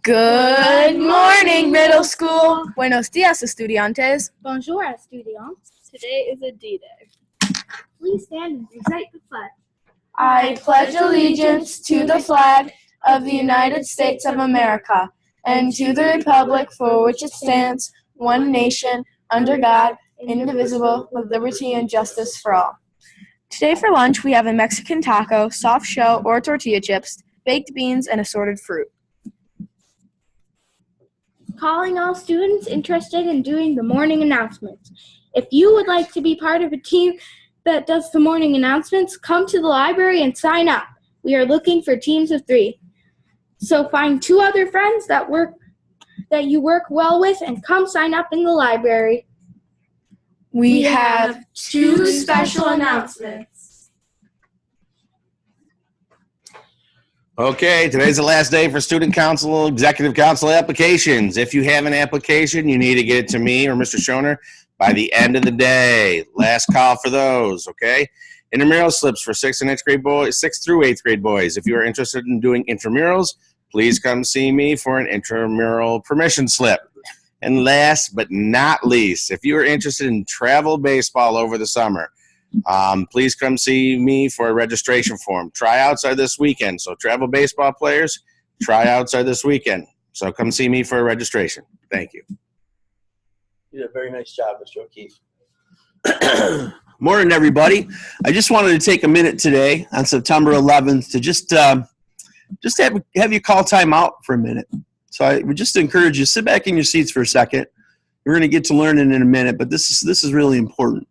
Good morning, middle school. Buenos días, estudiantes. Bonjour, estudiants. Today is a D-Day. Please stand and recite the flag. I pledge allegiance to the flag of the United States of America and to the republic for which it stands, one nation, under God, indivisible, with liberty and justice for all. Today for lunch, we have a Mexican taco, soft shell or tortilla chips, baked beans, and assorted fruit. Calling all students interested in doing the morning announcements. If you would like to be part of a team that does the morning announcements, come to the library and sign up. We are looking for teams of 3. So find 2 other friends that you work well with and come sign up in the library. We have 2 special announcements. Okay, today's the last day for student council, executive council applications. If you have an application, you need to get it to me or Mr. Schoner by the end of the day. Last call for those, okay? Intramural slips for 6th and 8th grade boys, 6th through 8th grade boys. If you are interested in doing intramurals, please come see me for an intramural permission slip. And last but not least, if you are interested in travel baseball over the summer, please come see me for a registration form. Tryouts are this weekend, so travel baseball players, tryouts are this weekend. So come see me for a registration. Thank you. You did a very nice job, Mr. O'Keefe. Morning, everybody. I just wanted to take a minute today on September 11th to just have you call time out for a minute. So I would just encourage you, sit back in your seats for a second. We're going to get to learning in a minute, but this is really important.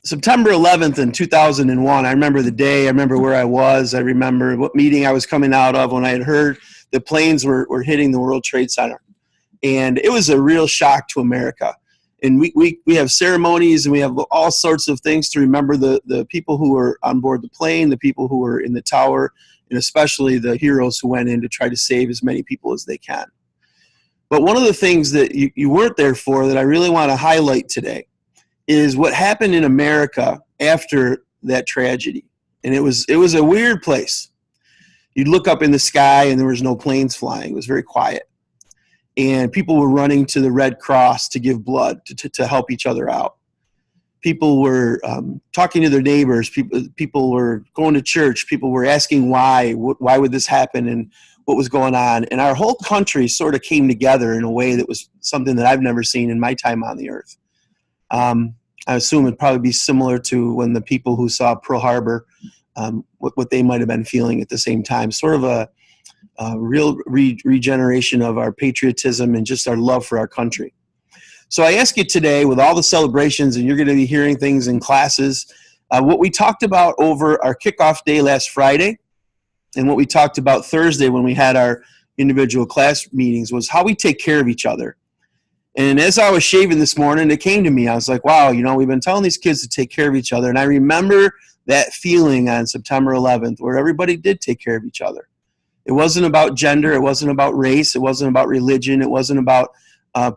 September 11th in 2001, I remember the day, I remember where I was, I remember what meeting I was coming out of when I had heard the planes were hitting the World Trade Center. And it was a real shock to America. And we have ceremonies and we have all sorts of things to remember the people who were on board the plane, the people who were in the tower, and especially the heroes who went in to try to save as many people as they can. But one of the things that you weren't there for that I really want to highlight today is what happened in America after that tragedy. And it was a weird place. You'd look up in the sky and there was no planes flying. It was very quiet. And people were running to the Red Cross to give blood, to help each other out. People were talking to their neighbors. People were going to church. People were asking why would this happen and what was going on. And our whole country sort of came together in a way that was something that I've never seen in my time on the earth. I assume it'd probably be similar to when the people who saw Pearl Harbor, what they might have been feeling at the same time. Sort of a real regeneration of our patriotism and just our love for our country. So I ask you today, with all the celebrations, and you're going to be hearing things in classes, what we talked about over our kickoff day last Friday, and what we talked about Thursday when we had our individual class meetings, was how we take care of each other. And as I was shaving this morning, it came to me. I was like, wow, we've been telling these kids to take care of each other. And I remember that feeling on September 11th where everybody did take care of each other. It wasn't about gender. It wasn't about race. It wasn't about religion. It wasn't about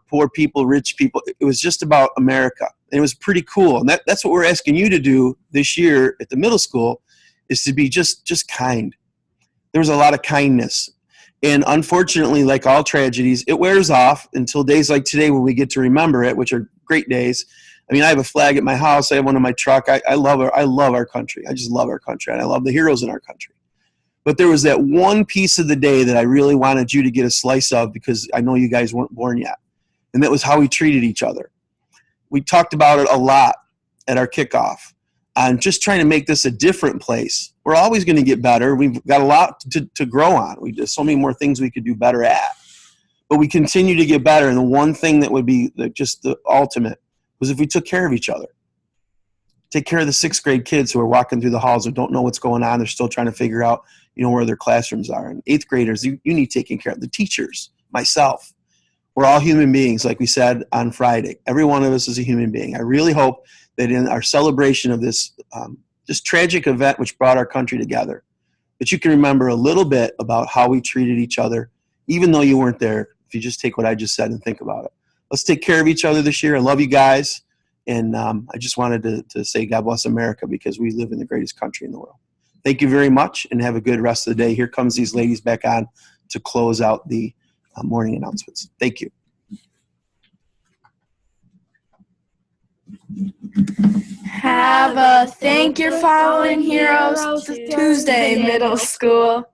poor people, rich people. It was just about America. And it was pretty cool. And that's what we're asking you to do this year at the middle school, is to be just kind. There was a lot of kindness. And unfortunately, like all tragedies, it wears off until days like today when we get to remember it, which are great days. I mean, I have a flag at my house. I have one in my truck. I love our country. I just love our country, and I love the heroes in our country. But there was that one piece of the day that I really wanted you to get a slice of, because I know you guys weren't born yet, and that was how we treated each other. We talked about it a lot at our kickoff. I'm just trying to make this a different place. We're always going to get better. We've got a lot to grow on. There's so many more things we could do better at. But we continue to get better. And the one thing that would be just the ultimate was if we took care of each other. Take care of the 6th grade kids who are walking through the halls who don't know what's going on. They're still trying to figure out, where their classrooms are. And 8th graders, you need taking care of. The teachers, myself. We're all human beings, like we said on Friday. Every one of us is a human being. I really hope that in our celebration of this just tragic event which brought our country together, that you can remember a little bit about how we treated each other, even though you weren't there, if you just take what I just said and think about it. Let's take care of each other this year. I love you guys. And I just wanted to say God bless America, because we live in the greatest country in the world. Thank you very much, and have a good rest of the day. Here comes these ladies back on to close out the morning announcements. Thank you. Have a Thank Your Fallen Heroes Tuesday, middle school.